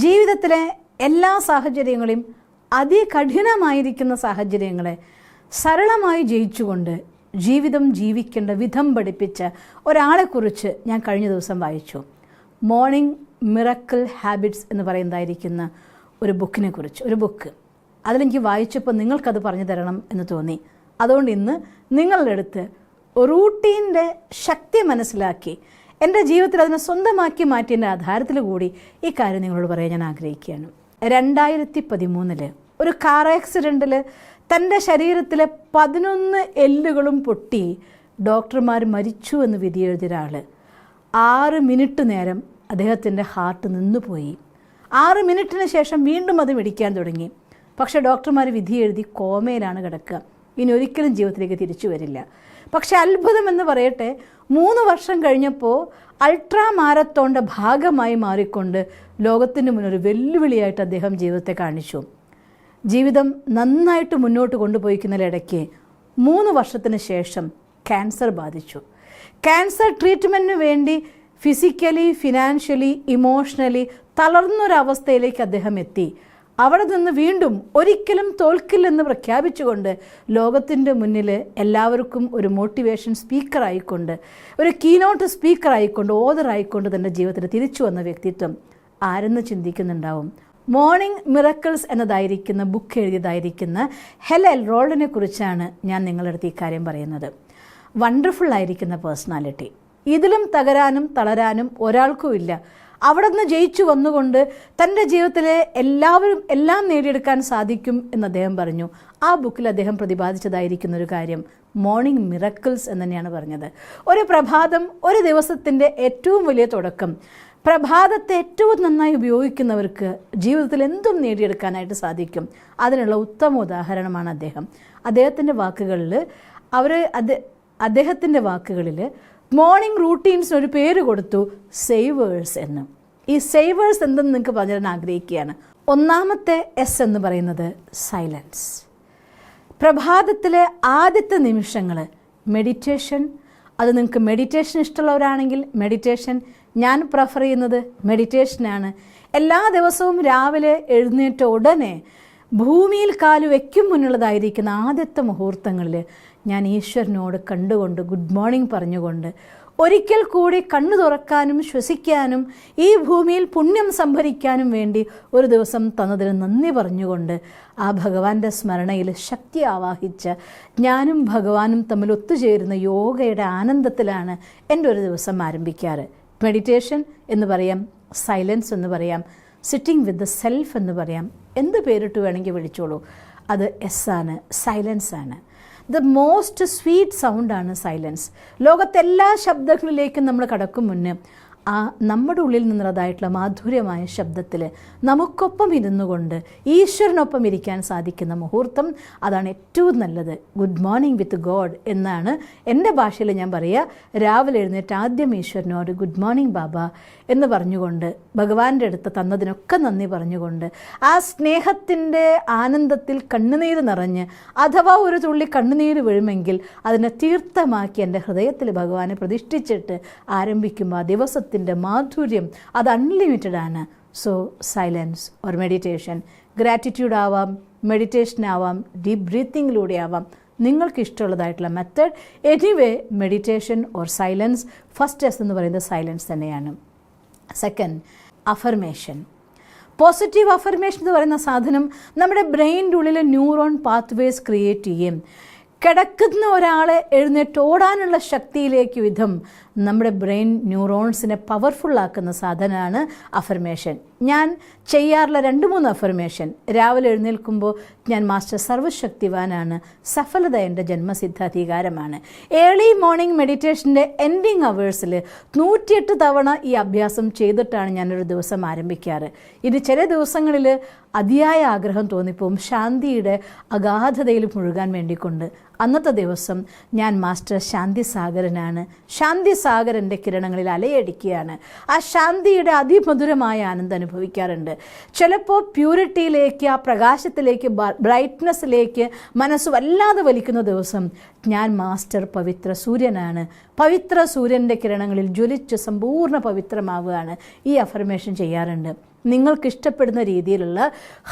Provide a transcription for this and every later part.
ജീവിതത്തിലെ എല്ലാ സാഹചര്യങ്ങളെയും അതികഠിനമായിരിക്കുന്ന സാഹചര്യങ്ങളെ സരളമായി ജയിച്ചുകൊണ്ട് ജീവിതം ജീവിക്കേണ്ട വിധം പഠിപ്പിച്ച ഒരാളെക്കുറിച്ച് ഞാൻ കഴിഞ്ഞ ദിവസം വായിച്ചു. മോർണിംഗ് മിറക്കിൾ ഹാബിറ്റ്സ് എന്ന് പറയുന്നതായിരിക്കുന്ന ഒരു ബുക്കിനെ കുറിച്ച്. ഒരു ബുക്ക് അതിലെനിക്ക് വായിച്ചപ്പോൾ നിങ്ങൾക്കത് പറഞ്ഞു തരണം എന്ന് തോന്നി. അതുകൊണ്ട് ഇന്ന് നിങ്ങളുടെ അടുത്ത് റൂട്ടീൻ്റെ ശക്തി മനസ്സിലാക്കി എൻ്റെ ജീവിതത്തിൽ അതിനെ സ്വന്തമാക്കി മാറ്റിയതിൻ്റെ ആധാരത്തിൽ കൂടി ഈ കാര്യം നിങ്ങളോട് പറയാൻ ഞാൻ ആഗ്രഹിക്കുകയാണ്. 2013 ഒരു കാർ ആക്സിഡൻറ്റിൽ തൻ്റെ ശരീരത്തിലെ 11 എല്ലുകളും പൊട്ടി ഡോക്ടർമാർ മരിച്ചു എന്ന് വിധി എഴുതിയ ഒരാൾ 6 മിനിറ്റ് നേരം അദ്ദേഹത്തിൻ്റെ ഹാർട്ട് നിന്നുപോയി. 6 മിനിറ്റിന് ശേഷം വീണ്ടും അത് മിടിക്കാൻ തുടങ്ങി. പക്ഷേ ഡോക്ടർമാർ വിധി എഴുതി കോമയിലാണ് കിടക്കുക, ഇനി ഒരിക്കലും ജീവിതത്തിലേക്ക് തിരിച്ചു വരില്ല. പക്ഷെ അത്ഭുതം എന്ന് പറയട്ടെ, 3 വർഷം കഴിഞ്ഞപ്പോൾ അൾട്രാ മാരത്തോണിൻ്റെ ഭാഗമായി മാറിക്കൊണ്ട് ലോകത്തിന് മുന്നിൽ ഒരു വെല്ലുവിളിയായിട്ട് അദ്ദേഹം ജീവിതത്തെ കാണിച്ചു. ജീവിതം നന്നായിട്ട് മുന്നോട്ട് കൊണ്ടുപോയിക്കുന്നതിനിടയ്ക്ക് 3 വർഷത്തിന് ശേഷം ക്യാൻസർ ബാധിച്ചു. ക്യാൻസർ ട്രീറ്റ്മെൻറ്റിന് വേണ്ടി ഫിസിക്കലി, ഫിനാൻഷ്യലി, ഇമോഷണലി തളർന്നൊരവസ്ഥയിലേക്ക് അദ്ദേഹം എത്തി. അവിടെ നിന്ന് വീണ്ടും ഒരിക്കലും തോൽക്കില്ലെന്ന് പ്രഖ്യാപിച്ചുകൊണ്ട് ലോകത്തിൻ്റെ മുന്നിൽ എല്ലാവർക്കും ഒരു മോട്ടിവേഷൻ സ്പീക്കറായിക്കൊണ്ട്, ഒരു കീനോട്ട് സ്പീക്കറായിക്കൊണ്ട്, ഓതറായിക്കൊണ്ട് തൻ്റെ ജീവിതത്തിൽ തിരിച്ചു വന്ന വ്യക്തിത്വം ആരെന്ന് ചിന്തിക്കുന്നുണ്ടാവും. മോർണിംഗ് മിറക്കിൾസ് എന്നതായിരിക്കുന്ന ബുക്ക് എഴുതിയതായിരിക്കുന്ന ഹെലൻ എൽറോൾഡിനെ കുറിച്ചാണ് ഞാൻ നിങ്ങളുടെ അടുത്ത് ഈ കാര്യം പറയുന്നത്. വണ്ടർഫുള്ളായിരിക്കുന്ന പേഴ്സണാലിറ്റി. ഇതിലും തകരാനും തളരാനും ഒരാൾക്കും ഇല്ല. അവിടെ നിന്ന് ജയിച്ചു വന്നുകൊണ്ട് തൻ്റെ ജീവിതത്തിലെ എല്ലാം നേടിയെടുക്കാൻ സാധിക്കും എന്ന് അദ്ദേഹം പറഞ്ഞു. ആ ബുക്കിൽ അദ്ദേഹം പ്രതിപാദിച്ചതായിരിക്കുന്ന ഒരു കാര്യം മോർണിംഗ് മിറക്കിൾസ് എന്ന് തന്നെയാണ് പറഞ്ഞത്. ഒരു പ്രഭാതം, ഒരു ദിവസത്തിൻ്റെ ഏറ്റവും വലിയ തുടക്കം. പ്രഭാതത്തെ ഏറ്റവും നന്നായി ഉപയോഗിക്കുന്നവർക്ക് ജീവിതത്തിൽ എന്തും നേടിയെടുക്കാനായിട്ട് സാധിക്കും. അതിനുള്ള ഉത്തമ ഉദാഹരണമാണ് അദ്ദേഹം. അദ്ദേഹത്തിൻ്റെ വാക്കുകളിൽ മോർണിംഗ് റൂട്ടീൻസിന് ഒരു പേര് കൊടുത്തു, സേവേഴ്സ് എന്ന്. ഈ സേവേഴ്സ് എന്തെന്ന് നിങ്ങൾക്ക് പറഞ്ഞു തരാൻ ആഗ്രഹിക്കുകയാണ്. ഒന്നാമത്തെ എസ് എന്ന് പറയുന്നത് സൈലൻസ്. പ്രഭാതത്തിലെ ആദ്യത്തെ നിമിഷങ്ങൾ മെഡിറ്റേഷൻ. അത് നിങ്ങൾക്ക് മെഡിറ്റേഷൻ ഇഷ്ടമുള്ളവരാണെങ്കിൽ മെഡിറ്റേഷൻ. ഞാൻ പ്രിഫർ ചെയ്യുന്നത് മെഡിറ്റേഷനാണ്. എല്ലാ ദിവസവും രാവിലെ എഴുന്നേറ്റ ഉടനെ ഭൂമിയിൽ കാല് വയ്ക്കും മുന്നുള്ളതായിരിക്കുന്ന ആദ്യത്തെ മുഹൂർത്തങ്ങളിൽ ഞാൻ ഈശ്വരനോട് കണ്ടുകൊണ്ട് ഗുഡ് മോർണിംഗ് പറഞ്ഞുകൊണ്ട് ഒരിക്കൽ കൂടി കണ്ണു തുറക്കാനും ശ്വസിക്കാനും ഈ ഭൂമിയിൽ പുണ്യം സംഭരിക്കാനും വേണ്ടി ഒരു ദിവസം തന്നതിന് നന്ദി പറഞ്ഞുകൊണ്ട് ആ ഭഗവാന്റെ സ്മരണയിൽ ശക്തി ആവാഹിച്ച് ഞാനും ഭഗവാനും തമ്മിൽ ഒത്തുചേരുന്ന യോഗയുടെ ആനന്ദത്തിലാണ് എൻ്റെ ഒരു ദിവസം ആരംഭിക്കാറ്. മെഡിറ്റേഷൻ എന്ന് പറയാം, സൈലൻസ് എന്ന് പറയാം, സിറ്റിംഗ് വിത്ത് ദ സെൽഫ് എന്ന് പറയാം, എന്ത് പേരിട്ട് വേണമെങ്കിൽ വിളിച്ചോളൂ. അത് എസ് ആണ്, സൈലൻസ് ആണ്. ദ മോസ്റ്റ് സ്വീറ്റ് സൗണ്ടാണ് സൈലൻസ്. ലോകത്തെല്ലാ ശബ്ദങ്ങളിലേക്കും നമ്മൾ കടക്കും മുന്നേ ആ നമ്മുടെ ഉള്ളിൽ നിന്നുള്ളതായിട്ടുള്ള മാധുര്യമായ ശബ്ദത്തിൽ നമുക്കൊപ്പം ഇരുന്നു കൊണ്ട് ഈശ്വരനൊപ്പം ഇരിക്കാൻ സാധിക്കുന്ന മുഹൂർത്തം, അതാണ് ഏറ്റവും നല്ലത്. ഗുഡ് മോർണിംഗ് വിത്ത് ഗോഡ് എന്നാണ് എൻ്റെ ഭാഷയിൽ ഞാൻ പറയുക. രാവിലെ എഴുന്നേറ്റ് ആദ്യം ഈശ്വരനോട് ഗുഡ് മോർണിംഗ് ബാബ എന്ന് പറഞ്ഞുകൊണ്ട് ഭഗവാന്റെ അടുത്ത് തന്നതിനൊക്കെ നന്ദി പറഞ്ഞുകൊണ്ട് ആ സ്നേഹത്തിൻ്റെ ആനന്ദത്തിൽ കണ്ണുനീര് നിറഞ്ഞ് അഥവാ ഒരു തുള്ളി കണ്ണുനീര് വീഴുമെങ്കിൽ അതിനെ തീർത്ഥമാക്കി എൻ്റെ ഹൃദയത്തിൽ ഭഗവാനെ പ്രതിഷ്ഠിച്ചിട്ട് ആരംഭിക്കുമ്പോൾ ആ ദിവസത്തിൽ മാധുര്യം അത് അൺലിമിറ്റഡ് ആണ്. So silence or meditation, gratitude ആവാം, മെഡിറ്റേഷൻ ആവാം, ഡീപ്പ് ബ്രീത്തിങ്ങിലൂടെ ആവാം, നിങ്ങൾക്ക് ഇഷ്ടമുള്ളതായിട്ടുള്ള method. Anyway meditation or silence, first S എന്ന് പറയുന്നത് സൈലൻസ് തന്നെയാണ്. Second, affirmation. പോസിറ്റീവ് അഫർമേഷൻ എന്ന് പറയുന്ന സാധനം നമ്മുടെ ബ്രെയിനിൻ്റെ ഉള്ളിൽ ന്യൂറോൺ പാത്വേസ് ക്രിയേറ്റ് ചെയ്യും. കിടക്കുന്ന ഒരാളെ എഴുന്നേറ്റ് ഓടാനുള്ള ശക്തിയിലേക്ക് വിധം നമ്മുടെ ബ്രെയിൻ ന്യൂറോൺസിനെ പവർഫുള്ളാക്കുന്ന സാധനമാണ് അഫർമേഷൻ. ഞാൻ ചെയ്യാറുള്ള 2-3 അഫർമേഷൻ. രാവിലെ എഴുന്നേൽക്കുമ്പോൾ ഞാൻ മാസ്റ്റർ സർവശക്തിവാനാണ്, സഫലത എൻ്റെ ജന്മസിദ്ധ അധികാരമാണ്. ഏർലി മോർണിംഗ് മെഡിറ്റേഷൻ്റെ എൻഡിങ് അവേഴ്സിൽ 108 തവണ ഈ അഭ്യാസം ചെയ്തിട്ടാണ് ഞാനൊരു ദിവസം ആരംഭിക്കാറ്. ഇനി ചില ദിവസങ്ങളിൽ അതിയായ ആഗ്രഹം തോന്നിപ്പോവും ശാന്തിയുടെ അഗാധതയിൽ മുഴുകാൻ വേണ്ടിക്കൊണ്ട്. അന്നത്തെ ദിവസം ഞാൻ മാസ്റ്റർ ശാന്തി സാഗരനാണ്, ശാന്തി സാഗരൻ്റെ കിരണങ്ങളിൽ അലയടിക്കുകയാണ്. ആ ശാന്തിയുടെ അതിമധുരമായ ആനന്ദം അനുഭവിക്കാറുണ്ട്. ചിലപ്പോൾ പ്യൂരിറ്റിയിലേക്ക്, ആ പ്രകാശത്തിലേക്ക്, ബ്രൈറ്റ്നസ്സിലേക്ക് മനസ്സ് വല്ലാതെ വലിക്കുന്ന ദിവസം ഞാൻ മാസ്റ്റർ പവിത്ര സൂര്യനാണ്, പവിത്ര സൂര്യൻ്റെ കിരണങ്ങളിൽ ജ്വലിച്ച് സമ്പൂർണ്ണ പവിത്രമാവുകയാണ്. ഈ അഫർമേഷൻ ചെയ്യാറുണ്ട്. നിങ്ങൾക്ക് ഇഷ്ടപ്പെടുന്ന രീതിയിലുള്ള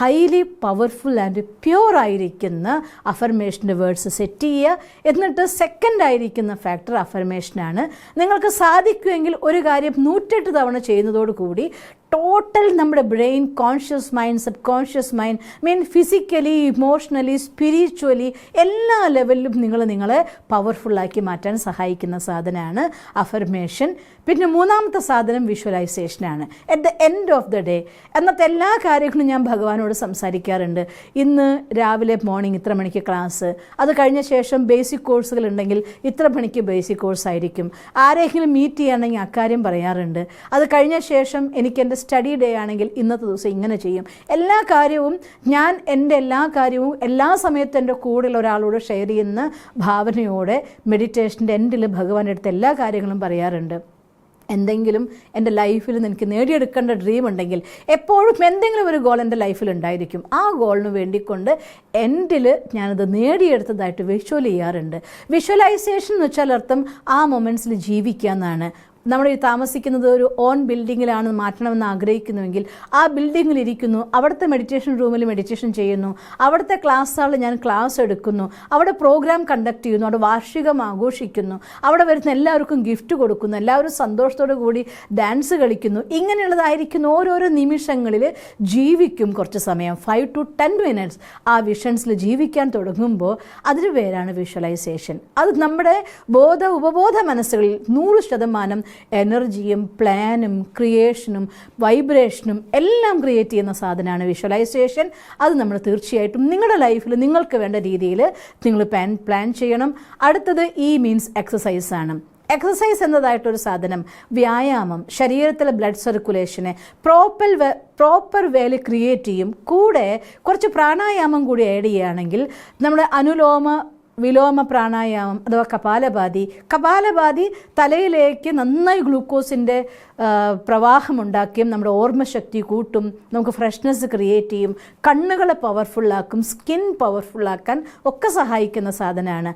ഹൈലി പവർഫുൾ ആൻഡ് പ്യുവർ ആയിരിക്കുന്ന അഫർമേഷൻ്റെ വേർഡ്സ് സെറ്റ് ചെയ്യുക. എന്നിട്ട് സെക്കൻഡ് ആയിരിക്കുന്ന ഫാക്ടർ അഫർമേഷനാണ്. നിങ്ങൾക്ക് സാധിക്കുമെങ്കിൽ ഒരു കാര്യം 108 തവണ ചെയ്യുന്നതോടുകൂടി ടോട്ടൽ നമ്മുടെ brain, conscious mind, sub conscious mind physically, emotionally, spiritually എല്ലാ ലെവലിലും നിങ്ങളെ പവർഫുള്ളാക്കി മാറ്റാൻ സഹായിക്കുന്ന സാധനമാണ് അഫർമേഷൻ. പിന്നെ മൂന്നാമത്തെ സാധനം വിഷ്വലൈസേഷനാണ്. At the end of the day എന്നത്തെ എല്ലാ കാര്യങ്ങളും ഞാൻ ഭഗവാനോട് സംസാരിക്കാറുണ്ട്. ഇന്ന് രാവിലെ മോർണിംഗ് ഇത്ര മണിക്ക് ക്ലാസ്, അത് കഴിഞ്ഞ ശേഷം ബേസിക് കോഴ്സുകൾ ഉണ്ടെങ്കിൽ ഇത്ര മണിക്ക് ബേസിക് കോഴ്സ് ആയിരിക്കും. ആരെങ്കിലും മീറ്റ് ചെയ്യുകയാണെങ്കിൽ അക്കാര്യം പറയാറുണ്ട്. അത് കഴിഞ്ഞ ശേഷം എനിക്ക് എൻ്റെ സ്റ്റഡി ഡേ ആണെങ്കിൽ ഇന്നത്തെ ദിവസം ഇങ്ങനെ ചെയ്യും. എല്ലാ കാര്യവും ഞാൻ എൻ്റെ എല്ലാ കാര്യവും എല്ലാ സമയത്തും എൻ്റെ കൂടെയുള്ള ഒരാളോട് ഷെയർ ചെയ്യുന്ന ഭാവനയോടെ മെഡിറ്റേഷൻ്റെ എൻഡിൽ ഭഗവാന്റെ അടുത്ത് എല്ലാ കാര്യങ്ങളും പറയാറുണ്ട്. എന്തെങ്കിലും എൻ്റെ ലൈഫിൽ എനിക്ക് നേടിയെടുക്കേണ്ട ഡ്രീം ഉണ്ടെങ്കിൽ എപ്പോഴും എന്തെങ്കിലും ഒരു ഗോൾ എൻ്റെ ലൈഫിൽ ഉണ്ടായിരിക്കും. ആ ഗോളിന് വേണ്ടിക്കൊണ്ട് എൻഡിൽ ഞാനത് നേടിയെടുത്തതായിട്ട് വിഷ്വൽ ചെയ്യാറുണ്ട്. വിഷ്വലൈസേഷൻ എന്ന് വെച്ചാൽ അർത്ഥം ആ മൊമെൻറ്റ്സിൽ ജീവിക്കുക എന്നാണ്. നമ്മൾ ഈ താമസിക്കുന്നത് ഒരു ഓൺ ബിൽഡിങ്ങിലാണ് മാറ്റണമെന്ന് ആഗ്രഹിക്കുന്നുവെങ്കിൽ ആ ബിൽഡിങ്ങിൽ ഇരിക്കുന്നു, അവിടുത്തെ മെഡിറ്റേഷൻ റൂമിൽ മെഡിറ്റേഷൻ ചെയ്യുന്നു, അവിടുത്തെ ക്ലാസ് ഹാളിൽ ഞാൻ ക്ലാസ് എടുക്കുന്നു, അവിടെ പ്രോഗ്രാം കണ്ടക്ട് ചെയ്യുന്നു, അവിടെ വാർഷികം ആഘോഷിക്കുന്നു, അവിടെ വരുന്ന എല്ലാവർക്കും ഗിഫ്റ്റ് കൊടുക്കുന്നു, എല്ലാവരും സന്തോഷത്തോടു കൂടി ഡാൻസ് കളിക്കുന്നു. ഇങ്ങനെയുള്ളതായിരിക്കുന്ന ഓരോരോ നിമിഷങ്ങളിൽ ജീവിക്കും. കുറച്ച് സമയം 5 to 10 minutes ആ വിഷൻസിൽ ജീവിക്കാൻ തുടങ്ങുമ്പോൾ അതിന് പേരാണ് വിഷ്വലൈസേഷൻ. അത് നമ്മുടെ ബോധ ഉപബോധ മനസ്സുകളിൽ 100% എനർജിയും പ്ലാനും ക്രിയേഷനും വൈബ്രേഷനും എല്ലാം ക്രിയേറ്റ് ചെയ്യുന്ന സാധനമാണ് വിഷ്വലൈസേഷൻ. അത് നമ്മൾ തീർച്ചയായിട്ടും നിങ്ങളുടെ ലൈഫിൽ നിങ്ങൾക്ക് വേണ്ട രീതിയിൽ നിങ്ങൾ പ്ലാൻ ചെയ്യണം. അടുത്തത് മീൻസ് എക്സസൈസാണ്. എക്സസൈസ് എന്നതായിട്ടൊരു സാധനം വ്യായാമം ശരീരത്തിലെ ബ്ലഡ് സർക്കുലേഷനെ പ്രോപ്പർ വേയിൽ ക്രിയേറ്റ് ചെയ്യും. കൂടെ കുറച്ച് പ്രാണായാമം കൂടി ആഡ് ചെയ്യുകയാണെങ്കിൽ നമ്മുടെ വിലോമ പ്രാണായാമം അഥവാ കപാലഭാതി തലയിലേക്ക് നന്നായി ഗ്ലൂക്കോസിൻ്റെ പ്രവാഹമുണ്ടാക്കിയും നമ്മുടെ ഓർമ്മശക്തി കൂട്ടും, നമുക്ക് ഫ്രഷ്നെസ് ക്രിയേറ്റ് ചെയ്യും, കണ്ണുകളെ പവർഫുള്ളാക്കും, സ്കിൻ പവർഫുള്ളാക്കാൻ ഒക്കെ സഹായിക്കുന്ന സാധനമാണ്.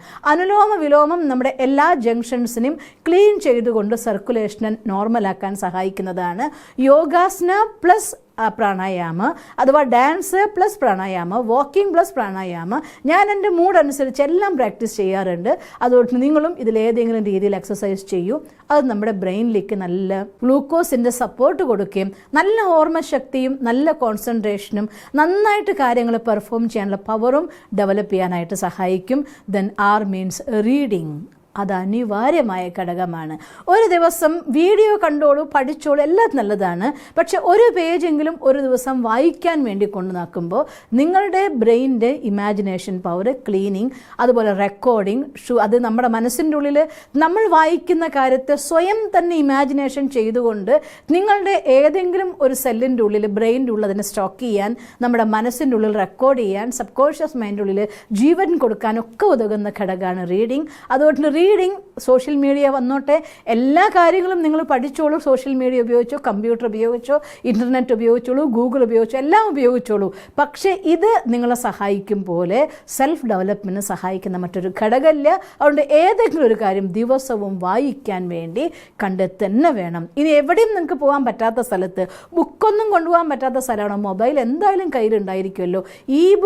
വിലോമം നമ്മുടെ എല്ലാ ജംഗ്ഷൻസിനെയും ക്ലീൻ ചെയ്തുകൊണ്ട് സർക്കുലേഷനെ നോർമലാക്കാൻ സഹായിക്കുന്നതാണ്. യോഗാസന പ്ലസ് പ്രാണായാമ അഥവാ dance plus pranayama, walking plus pranayama. ഞാൻ എൻ്റെ മൂഡ് അനുസരിച്ച് എല്ലാം പ്രാക്ടീസ് ചെയ്യാറുണ്ട്. അതുകൊണ്ട് നിങ്ങളും ഇതിലേതെങ്കിലും രീതിയിൽ എക്സസൈസ് ചെയ്യൂ. അത് നമ്മുടെ ബ്രെയിനിലേക്ക് നല്ല ഗ്ലൂക്കോസിൻ്റെ സപ്പോർട്ട് കൊടുക്കുകയും നല്ല ഓർമ്മശക്തിയും നല്ല കോൺസെൻട്രേഷനും നന്നായിട്ട് കാര്യങ്ങൾ പെർഫോം ചെയ്യാനുള്ള പവറും ഡെവലപ്പ് ചെയ്യാനായിട്ട് സഹായിക്കും. Then means reading. അത് അനിവാര്യമായ ഘടകമാണ്. ഒരു ദിവസം വീഡിയോ കണ്ടോളൂ, പഠിച്ചോളൂ, എല്ലാം നല്ലതാണ്. പക്ഷെ ഒരു പേജെങ്കിലും ഒരു ദിവസം വായിക്കാൻ വേണ്ടി കൊണ്ടു നോക്കുമ്പോൾ നിങ്ങളുടെ ബ്രെയിനിൻ്റെ ഇമാജിനേഷൻ പവർ, ക്ലീനിങ്, അതുപോലെ റെക്കോർഡിങ്, അത് നമ്മുടെ മനസ്സിൻ്റെ ഉള്ളിൽ നമ്മൾ വായിക്കുന്ന കാര്യത്തെ സ്വയം തന്നെ ഇമാജിനേഷൻ ചെയ്തുകൊണ്ട് നിങ്ങളുടെ ഏതെങ്കിലും ഒരു സെല്ലിൻ്റെ ഉള്ളിൽ ബ്രെയിനിൻ്റെ ഉള്ളിൽ അതിനെ സ്റ്റോക്ക് ചെയ്യാൻ, നമ്മുടെ മനസ്സിൻ്റെ ഉള്ളിൽ റെക്കോർഡ് ചെയ്യാൻ, സബ് കോൺഷ്യസ് മൈൻഡിൻ്റെ ഉള്ളിൽ ജീവൻ കൊടുക്കാനൊക്കെ ഉതകുന്ന ഘടകമാണ് റീഡിങ്. അതുകൊണ്ട് റീഡിങ്, സോഷ്യൽ മീഡിയ വന്നോട്ടെ, എല്ലാ കാര്യങ്ങളും നിങ്ങൾ പഠിച്ചോളൂ. സോഷ്യൽ മീഡിയ ഉപയോഗിച്ചോ, കമ്പ്യൂട്ടർ ഉപയോഗിച്ചോ, ഇൻ്റർനെറ്റ് ഉപയോഗിച്ചോളൂ, ഗൂഗിൾ ഉപയോഗിച്ചോ, എല്ലാം ഉപയോഗിച്ചോളൂ. പക്ഷേ ഇത് നിങ്ങളെ സഹായിക്കും പോലെ സെൽഫ് ഡെവലപ്മെൻറ്റിന് സഹായിക്കുന്ന മറ്റൊരു ഘടകമില്ല. അതുകൊണ്ട് ഏതെങ്കിലും ഒരു കാര്യം ദിവസവും വായിക്കാൻ വേണ്ടി കണ്ടെത്തന്നെ വേണം. ഇനി എവിടെയും നിങ്ങൾക്ക് പോകാൻ പറ്റാത്ത സ്ഥലത്ത്, ബുക്കൊന്നും കൊണ്ടുപോകാൻ പറ്റാത്ത സ്ഥലമാണോ, മൊബൈൽ എന്തായാലും കയ്യിലുണ്ടായിരിക്കുമല്ലോ.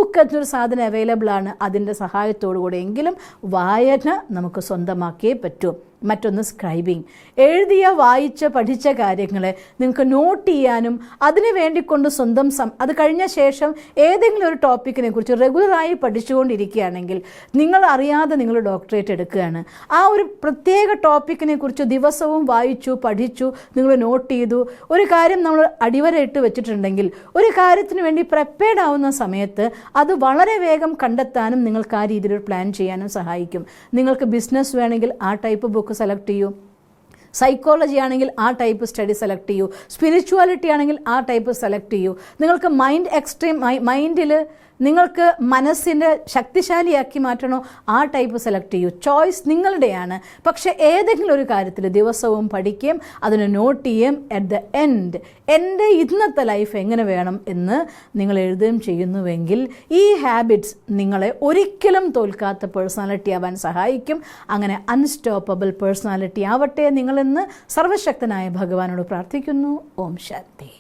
ബുക്ക് എന്നൊരു സാധനം അവൈലബിൾ ആണ്. അതിൻ്റെ സഹായത്തോടു കൂടെ എങ്കിലും വായന നമുക്ക് സ്വന്തമാക്കിയേ പറ്റൂ. മറ്റൊന്ന് സ്ക്രൈബിങ്. എഴുതിയ, വായിച്ച, പഠിച്ച കാര്യങ്ങളെ നിങ്ങൾക്ക് നോട്ട് ചെയ്യാനും അതിന് വേണ്ടിക്കൊണ്ട് സ്വന്തം അത് കഴിഞ്ഞ ശേഷം ഏതെങ്കിലും ഒരു ടോപ്പിക്കിനെ കുറിച്ച് റെഗുലറായി പഠിച്ചുകൊണ്ടിരിക്കുകയാണെങ്കിൽ നിങ്ങൾ അറിയാതെ നിങ്ങൾ ഡോക്ടറേറ്റ് എടുക്കുകയാണ്. ആ ഒരു പ്രത്യേക ടോപ്പിക്കിനെ കുറിച്ച് ദിവസവും വായിച്ചു, പഠിച്ചു, നിങ്ങൾ നോട്ട് ചെയ്തു. ഒരു കാര്യം നമ്മൾ അടിവരയിട്ട് വെച്ചിട്ടുണ്ടെങ്കിൽ ഒരു കാര്യത്തിന് വേണ്ടി പ്രിപ്പയർഡ് ആവുന്ന സമയത്ത് അത് വളരെ വേഗം കണ്ടെത്താനും നിങ്ങൾക്ക് ആ രീതിയിൽ പ്ലാൻ ചെയ്യാനും സഹായിക്കും. നിങ്ങൾക്ക് ബിസിനസ് വേണമെങ്കിൽ ആ ടൈപ്പ് ബുക്ക് സെലക്ട് ചെയ്യൂ. സൈക്കോളജി ആണെങ്കിൽ ആ ടൈപ്പ് സ്റ്റഡി സെലക്ട് ചെയ്യൂ. സ്പിരിച്വാലിറ്റി ആണെങ്കിൽ ആ ടൈപ്പ് സെലക്ട് ചെയ്യൂ. നിങ്ങൾക്ക് മൈൻഡിൽ നിങ്ങൾക്ക് മനസ്സിൻ്റെ ശക്തിശാലിയാക്കി മാറ്റണോ ആ ടൈപ്പ് സെലക്ട് ചെയ്യൂ. ചോയ്സ് നിങ്ങളുടെയാണ്. പക്ഷേ ഏതെങ്കിലും ഒരു കാര്യത്തിൽ ദിവസവും പഠിക്കുകയും അതിനെ നോട്ട് ചെയ്യുകയും അറ്റ് ദ എൻഡ് എൻ്റെ ഇന്നത്തെ ലൈഫ് എങ്ങനെ വേണം എന്ന് നിങ്ങൾ എഴുതുകയും ചെയ്യുന്നുവെങ്കിൽ ഈ ഹാബിറ്റ്സ് നിങ്ങളെ ഒരിക്കലും തോൽക്കാത്ത പേഴ്സണാലിറ്റി ആവാൻ സഹായിക്കും. അങ്ങനെ അൺസ്റ്റോപ്പബിൾ പേഴ്സണാലിറ്റി ആവട്ടെ നിങ്ങളെന്ന് സർവശക്തനായ ഭഗവാനോട് പ്രാർത്ഥിക്കുന്നു. ഓം ശാന്തി.